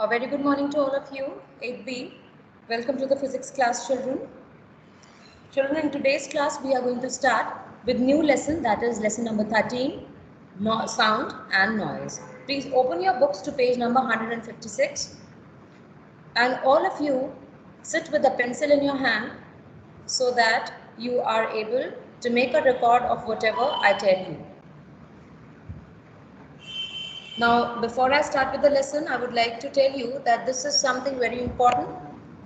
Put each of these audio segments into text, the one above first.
A very good morning to all of you. 8B, welcome to the physics class, children. Children, in today's class, we are going to start with new lesson, that is lesson number 13, sound and noise. Please open your books to page number 156, and all of you sit with a pencil in your hand so that you are able to make a record of whatever I tell you. Now, before I start with the lesson, I would like to tell you that this is something very important.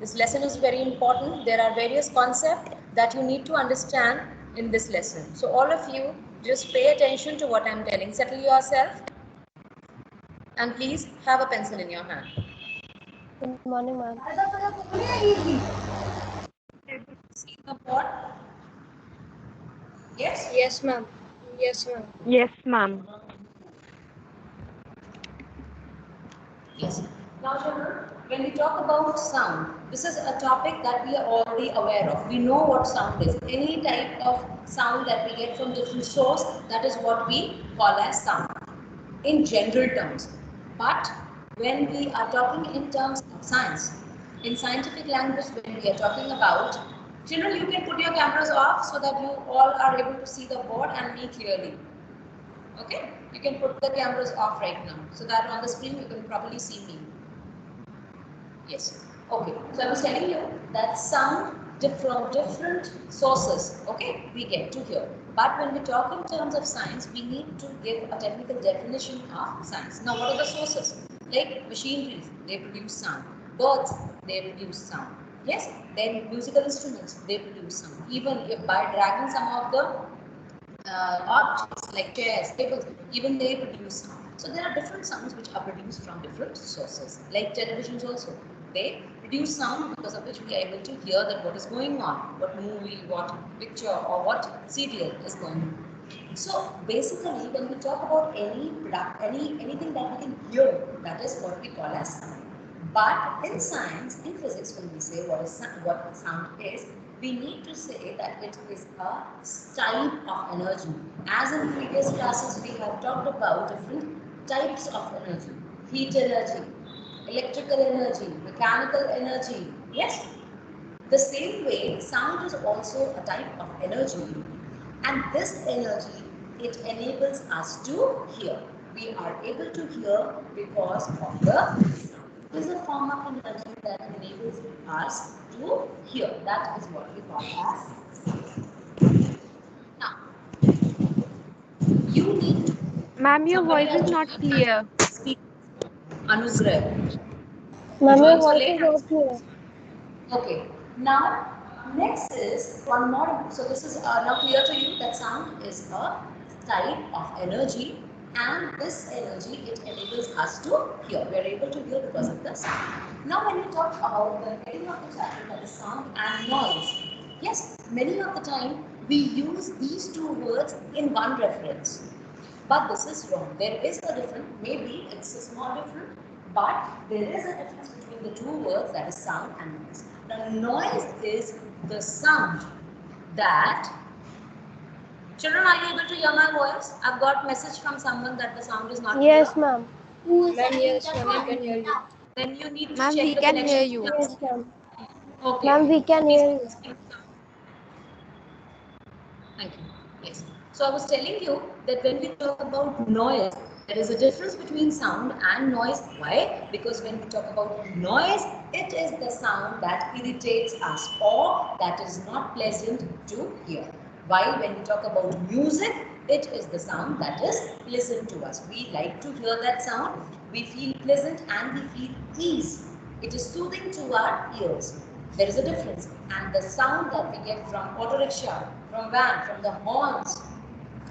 This lesson is very important. There are various concepts that you need to understand in this lesson. So all of you, just pay attention to what I am telling. Settle yourself and please have a pencil in your hand. Good morning, ma'am. See the board? Yes? Yes, ma'am. Yes, ma'am. Yes, ma'am. Yes. Now, children, when we talk about sound, this is a topic that we are already aware of. We know what sound is. Any type of sound that we get from different source, that is what we call as sound in general terms. But when we are talking in terms of science, in scientific language, when we are talking about, children, you can put your cameras off so that you all are able to see the board and me clearly. Okay, you can put the cameras off right now so that on the screen you can properly see me. Yes. Okay. So I was telling you that sound from different sources, okay, we get to hear. But when we talk in terms of science, we need to give a technical definition of science. Now, what are the sources? Like machineries, they produce sound. Birds, they produce sound. Yes. Then musical instruments, they produce sound. Even if by dragging some of the objects like chairs, tables, even they produce sound. So there are different sounds which are produced from different sources. Like televisions also, they produce sound because of which we are able to hear that what is going on, what movie, what picture, or what serial is going on. So basically, when we talk about any product, anything that we can hear, that is what we call as sound. But in science, in physics, when we say what sound is, we need to say that it is a type of energy. As in previous classes, we have talked about different types of energy: heat energy, electrical energy, mechanical energy. Yes. The same way, sound is also a type of energy, and this energy, it enables us to hear. We are able to hear because of the sound. It is a form of energy that enables us to hear. That is what we call as sound. Now, you need to, Ma'am, your somebody voice has is not joined clear. and speak. Anugrah. You Ma'am, your joined so voice late. is not clear. Okay. Now, next is one more. So this is now clear to you that sound is a type of energy, and this energy, it enables us to hear. We are able to hear because of the sound. Now, when we talk about the heading of the chapter, that is sound and noise. Yes, many of the time we use these two words in one reference. But this is wrong. There is a difference. Maybe it's a small difference, but there is a difference between the two words, that is sound and noise. Now, noise is the sound that. Children, are you able to hear my voice? I've got message from someone that the sound is not clear. Yes, ma'am. Who is Ma'am, sending yes, the ma'am, I can hear you. Then you need to Ma'am, check we the can hear connection. you. Yes, ma'am. Okay. Ma'am, we can Please hear you. speak. Thank you. Yes. So I was telling you that when we talk about noise, there is a difference between sound and noise. Why? Because when we talk about noise, it is the sound that irritates us or that is not pleasant to hear. While when we talk about music, it is the sound that is pleasant to us. We like to hear that sound. We feel pleasant and we feel ease. It is soothing to our ears. There is a difference. And the sound that we get from auto rickshaw, from van, from the horns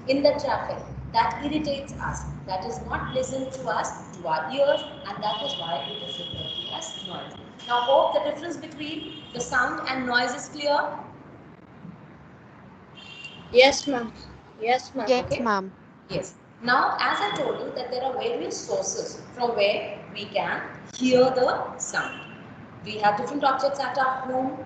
in the traffic, that irritates us. That is not pleasant to us, to our ears, and that is why it is referred to as noise. Now, hope the difference between the sound and noise is clear. Yes, ma'am. Yes, ma'am. Yes, Okay. ma'am. Yes. Now, as I told you that there are various sources from where we can hear the sound. We have different objects at our home.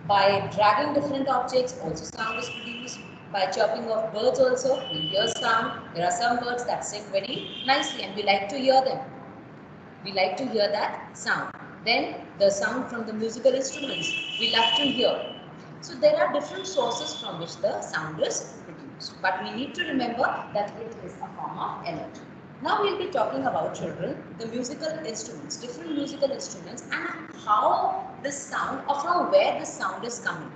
By dragging different objects, also sound is produced. By chirping of birds also, we hear sound. There are some birds that sing very nicely and we like to hear them. We like to hear that sound. Then the sound from the musical instruments we love to hear. So there are different sources from which the sound is produced. But we need to remember that it is a form of energy. Now we'll be talking about, children, the musical instruments, different musical instruments, and how this sound, or from where this sound is coming.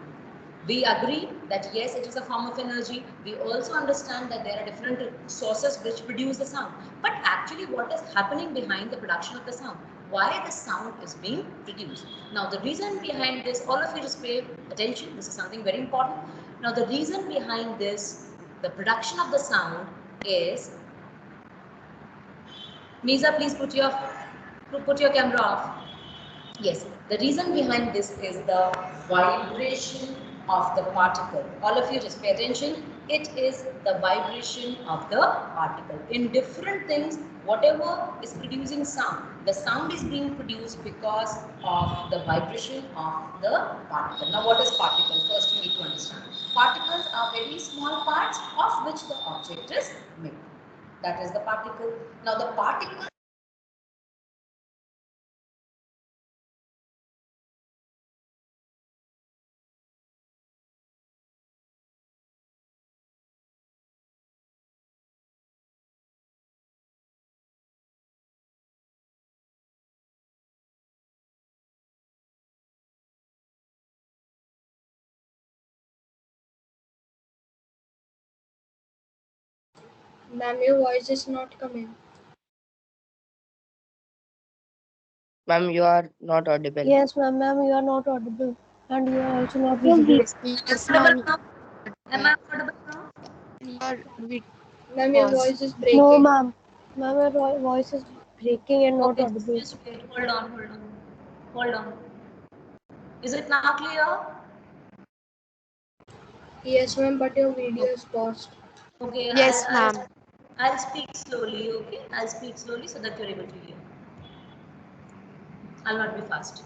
We agree that yes, it is a form of energy. We also understand that there are different sources which produce the sound. But actually, what is happening behind the production of the sound? Why the sound is being produced? Now, the reason behind this, all of you just pay attention. This is something very important. Now, the reason behind this, the production of the sound is. Nisa, please put your camera off. Yes, the reason behind this is the vibration of the particle. All of you just pay attention. It is the vibration of the particle. In different things, whatever is producing sound, the sound is being produced because of the vibration of the particle. Now, what is particle? First, you need to understand. Particles are very small parts of which the object is made. That is the particle. Now, the particle. Ma'am, your voice is not coming. Ma'am, you are not audible. Yes, ma'am. Ma'am, you are not audible, and you are also not visible. Yes, ma'am. Am I audible now? Ma'am, your Pause. voice is breaking. No, ma'am. Ma'am, your voice is breaking and not Okay, audible. just wait. Hold on. Is it now clear? Yes, ma'am, but your video is paused. Okay, Yes, ma'am. I'll speak slowly, okay? I'll speak slowly so that you're able to hear. I'll not be fast.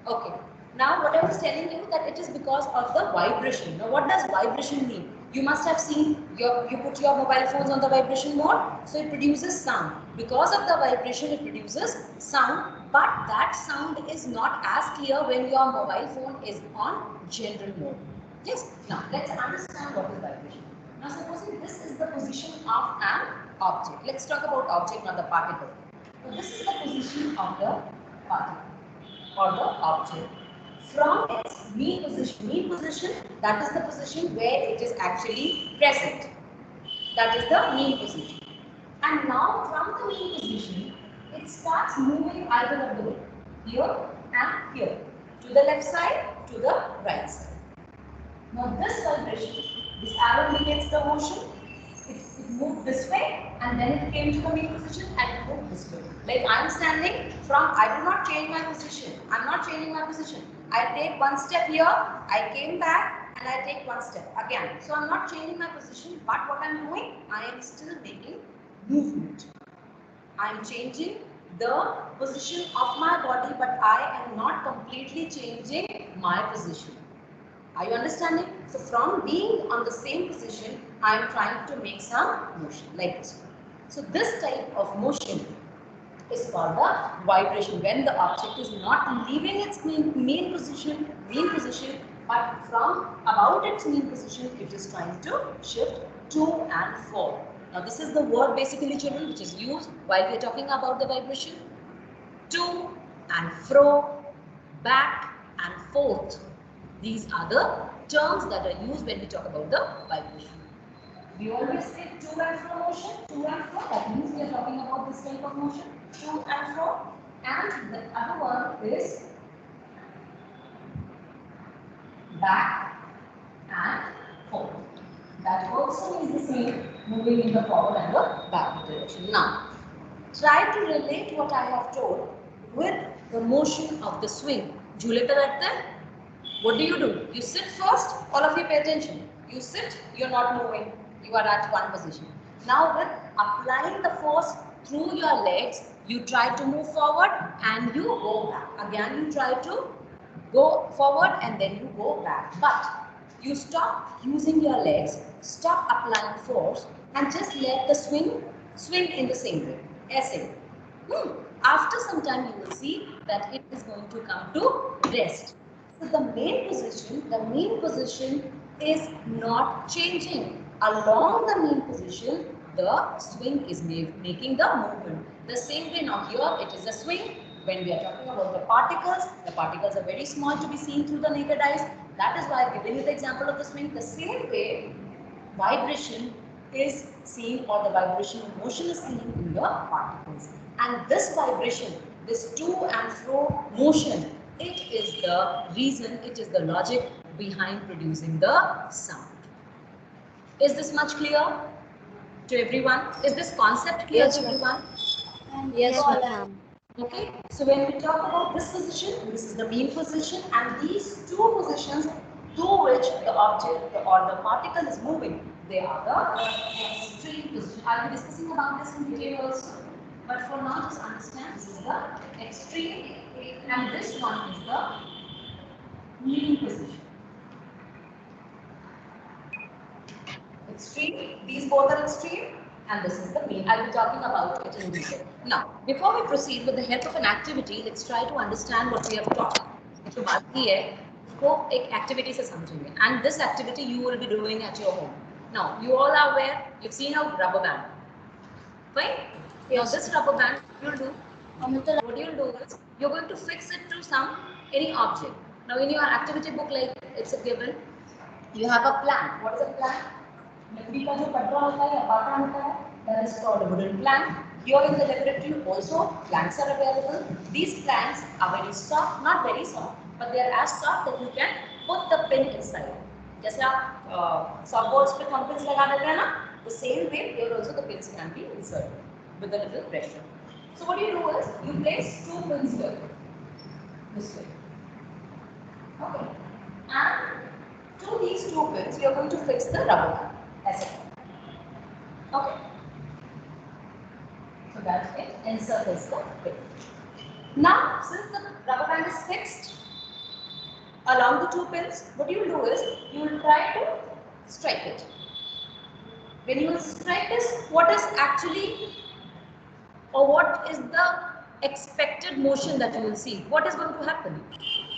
Okay. Now what I was telling you that it is because of the vibration. Now what does vibration mean? You must have seen you put your mobile phones on the vibration mode, so it produces sound. Because of the vibration, it produces sound, but that sound is not as clear when your mobile phone is on general mode. Yes. Now let's understand what is vibration. Now supposing this is the position of an object. Let's talk about object, not the particle. So this is the position of the particle or the object. From its mean position, that is the position where it is actually present. That is the mean position. And now from the mean position, it starts moving either of the way, here and here, to the left side, to the right side. Now this vibration, this arrow indicates the motion. It moved this way and then it came to the mean position and it moved this way. Like I am standing from, I do not change my position. I am not changing my position. I take one step here, I came back and I take one step again. So I am not changing my position, but what I am doing, I am still making movement. I am changing the position of my body, but I am not completely changing my position. Are you understanding? So from being on the same position, I am trying to make some motion like this. So this type of motion is called the vibration, when the object is not leaving its mean position, but from about its mean position, it is trying to shift to and fro. Now this is the word basically, children, which is used while we are talking about the vibration. To and fro, back and forth. These are the terms that are used when we talk about the vibration. We always say to and fro motion, to and fro. That means we are talking about this type of motion, to and fro. And the other one is back and forth. That also means the same, moving in the forward and the backward direction. Now, try to relate what I have told with the motion of the swing. झूले पे बैठते हैं. What do? You sit first. All of you pay attention. You sit, you're not moving. You are at one position. Now with applying the force through your legs, you try to move forward and you go back. Again, you try to go forward and then you go back. But you stop using your legs, stop applying force and just let the swing in the same way. ऐसे. After some time, you will see that it is going to come to rest. So the main position is not changing. Along the main position, the swing is making the movement. The same way now here, it is a swing. When we are talking about the particles are very small to be seen through the naked eyes. That is why I have given you the example of the swing. The same way, vibration is seen, or the vibrational motion is seen in the particles. And this vibration, this to and fro motion, it is the reason, it is the logic behind producing the sound. Is this much clear to everyone? Is this concept clear to everyone? Yes, ma'am. Okay, so when we talk about this position, this is the mean position, and these two positions through which the object or the particle is moving, they are the extreme position. I'll be discussing about this in detail also, but for now just understand this is the extreme and this one is the mean position. Extreme, these both are extreme, and this is the mean. I'll be talking about it in detail. Now, before we proceed with the help of an activity, let's try to understand what we have taught. जो बाकी है उसको एक activity से समझेंगे, and this activity you will be doing at your home. Now, you all are aware, you've seen a rubber band, right? Yes. Now, this rubber band, you'll do. What you'll do is you're going to fix it to any object. Now, in your activity book, like it's a given, you have a plan. What is a plan? लकड़ी का जो पटरा होता है या पाटा होता है, that is called a wooden plank. Here in the laboratory also planks are available. These planks are very soft, not very soft, but they are as soft that you can put the pin inside. जैसे आप softballs पे thumb pins लगा देते हैं ना, the same way here also the pins can be inserted with a little pressure. So what you do is you place two pins here, this way. Okay, and to these two pins you are going to fix the rubber band. Okay. So that's it. Insert is the pin. Now, since the rubber band is fixed along the two pins, what you will do is you will try to strike it. When you will strike this, what is actually, or what is the expected motion that you will see? What is going to happen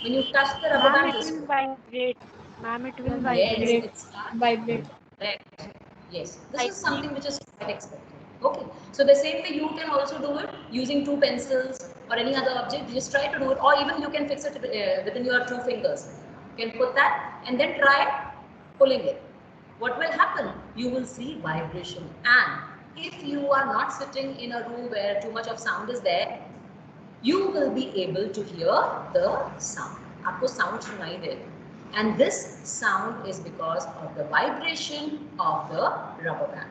when you touch the rubber band? It will vibrate. Ma'am, it will vibrate. vibrate. Vibrate. Correct. Yes, this is something which is quite expected. Okay, so the same way you can also do it using two pencils or any other object. Just try to do it, or even you can fix it within your two fingers. You can put that and then try pulling it. What will happen? You will see vibration. And if you are not sitting in a room where too much of sound is there, you will be able to hear the sound. आपको sound सुनाई देगा. And this sound is because of the vibration of the rubber band.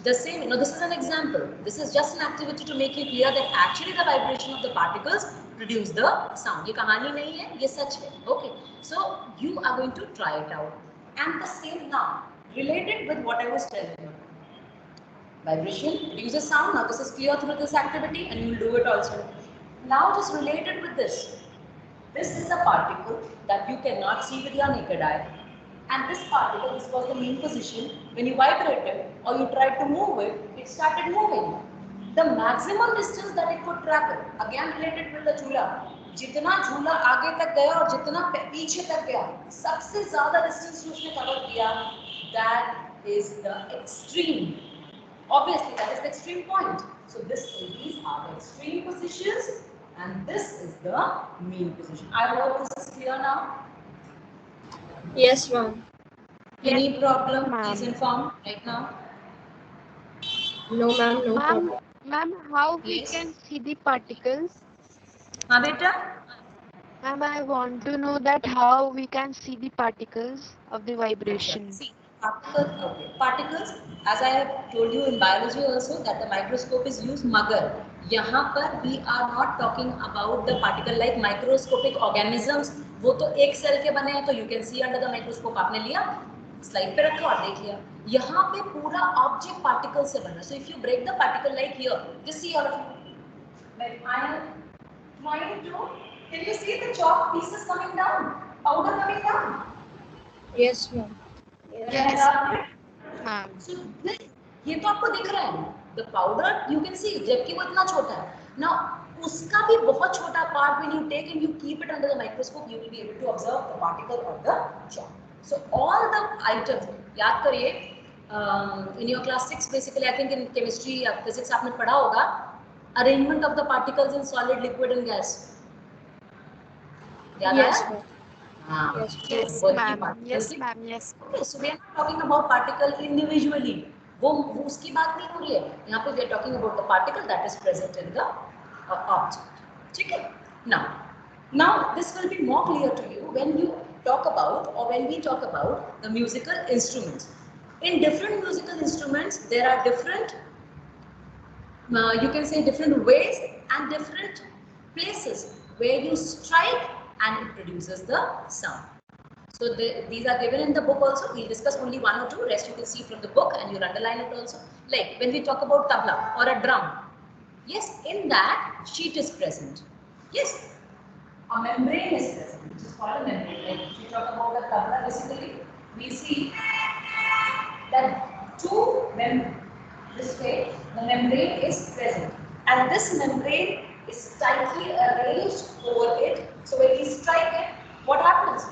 The same, this is an example. This is just an activity to make you clear that actually the vibration of the particles produce the sound. ये कहानी नहीं है, ये सच है. Okay, so you are going to try it out. And the same now, related with what I was telling you. Vibration produces sound. Now this is clear through this activity, and you will do it also. Now just related with this. This is a particle that you cannot see with your naked eye. And this particle, this was the mean position. When you vibrated or you tried to move it, it started moving. The maximum distance that it could travel, again related with the झूला, जितना झूला आगे तक गया और जितना पीछे तक गया, सबसे ज़्यादा distance जो उसने cover किया, that is the extreme. Obviously, that is the extreme point. So these are the extreme positions. And this is the mean position. I hope this is clear now. Yes, ma'am. Any problem? Ma'am. Please inform right now. No, ma'am. No problem. Ma'am, how we Yes. can see the particles? हाँ बेटा. Ma'am, I want to know that how we can see the particles of the vibration. See, particles. As I have told you in biology also that the microscope is used. मगर यहाँ पर we are not talking about the particle like microscopic organisms. वो तो एक cell के बने हैं तो you can see under the microscope. आपने लिया, स्लाइड पे रखा और देख लिया. यहाँ पे पूरा ऑब्जेक्ट पार्टिकल से बना. So if you break the particle like here, just see all of you. Like I am trying to. Can you see the chalk pieces coming down? Powder coming down? Yes, ma'am. Yes. Ma'am. So this, ये तो आपको दिख रहा है. The powder you can see जबकि वो इतना छोटा है. Now उसका भी बहुत छोटा part when you take and you keep it under the microscope, you will be able to observe the particle of the chalk. So all the items याद करिए. In your class 6 basically I think in chemistry या physics आपने पढ़ा होगा arrangement of the particles in solid, liquid and gas. याद Yes, आया? ma'am. हाँ. Yes, Yes, So, ma'am. Yes, ma'am. Yes. Okay, so we are not talking about particle individually. वो उसकी बात नहीं हो रही है. यहाँ पे we are talking about the particle that is present in the object. ठीक है? Now this will be more clear to you when you talk about or when we talk about the musical instruments. In different musical instruments, there are different, you can say different ways and different places where you strike and it produces the sound. So these are given in the book also. We'll discuss only one or two. Rest you can see from the book and you'll underline it also. Like when we talk about tabla or a drum. Yes, in that sheet is present. Yes, a membrane is present, which is called a membrane. Like if you talk about a tabla, basically we see that this way the membrane is present, and this membrane is tightly arranged over it. So when we strike it, what happens?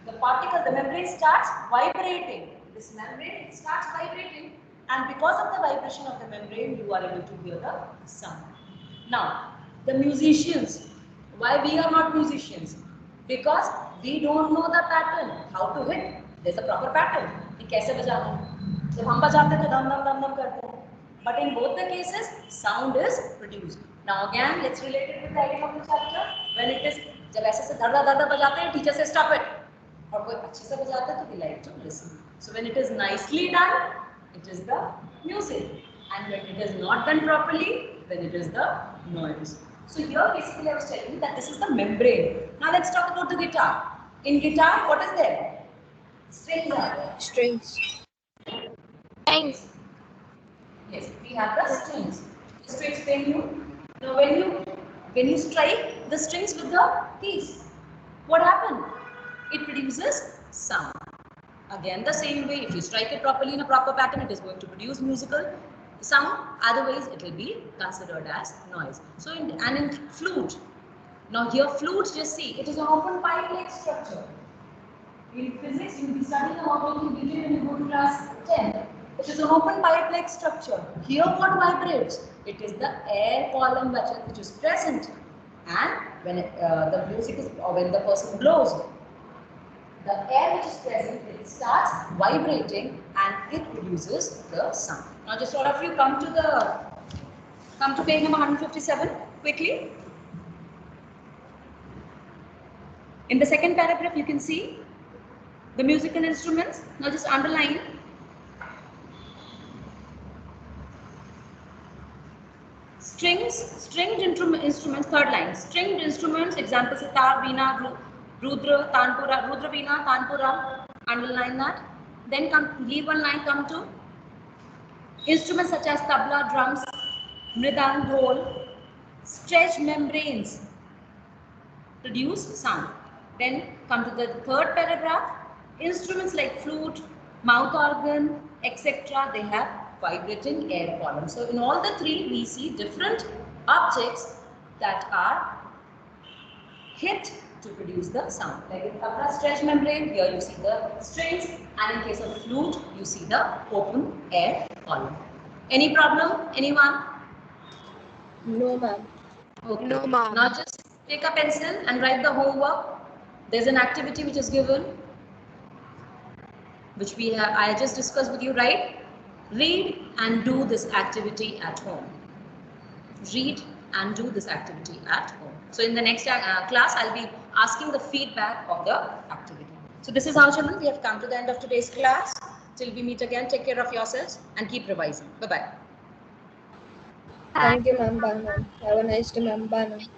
The particle, the membrane starts vibrating. This membrane starts vibrating, and because of the vibration of the membrane, you are able to hear the sound. Now, the musicians, why we are not musicians? Because we don't know the pattern, how to hit. There's a proper pattern. कि कैसे बजाना है. जब हम बजाते हैं तो दम दम दम दम करते हैं. But in both the cases, sound is produced. Now again, let's relate it with the idea of the chapter. When it is, जब ऐसे से धड़ धड़ बजाते हैं, teacher says stop it. और कोई अच्छे से बजाता है तो we like to listen. So when it is nicely done, it is the music, and when it is not done properly, then it is the noise. So here basically I was telling you that this is the membrane. Now let's talk about the guitar. In guitar, what is there? Strings are there. strings. Thanks. Yes, we have the strings. Just to explain you. Now when you strike the strings with the keys, what happens? It produces sound. Again, the same way, if you strike it properly in a proper pattern, it is going to produce musical sound. Otherwise, it will be considered as noise. So, in flute, now here flutes, just see, it is an open pipe-like structure. In physics, you will be studying about it in detail when you go to class 10. It is an open pipe-like structure. Here, what vibrates? It is the air column which is present, and when the music is, or when the person blows, the air which is present, it starts vibrating and it produces the sound. Now just all of you come to page number 157 quickly. In the second paragraph you can see the musical instruments. Now just underline. Stringed instruments, third line. Stringed instruments, example sitar, veena, Rudra, Tanpura, Rudra Veena, Tanpura, underline that. Then leave one line, come to instruments such as tabla, drums, mridang, dhol, stretched membranes produce sound. Then come to the third paragraph, instruments like flute, mouth organ, etc. They have vibrating air columns. So in all the three, we see different objects that are hit to produce the sound. Like in tabla stretch membrane, here you see the strings, and in case of flute, you see the open air column. Any problem? Anyone? No, ma'am. Okay. No, ma'am. Now just take a pencil and write the homework. There's an activity which is given, which I just discussed with you, right? Read and do this activity at home. Read and do this activity at home. So in the next class, I'll be asking the feedback of the activity. So this is how, children, we have come to the end of today's class. Till we meet again, take care of yourselves and keep revising. Bye-bye. Thank you, ma'am. Bye, ma'am. Have a nice day, ma'am. Bye, ma'am.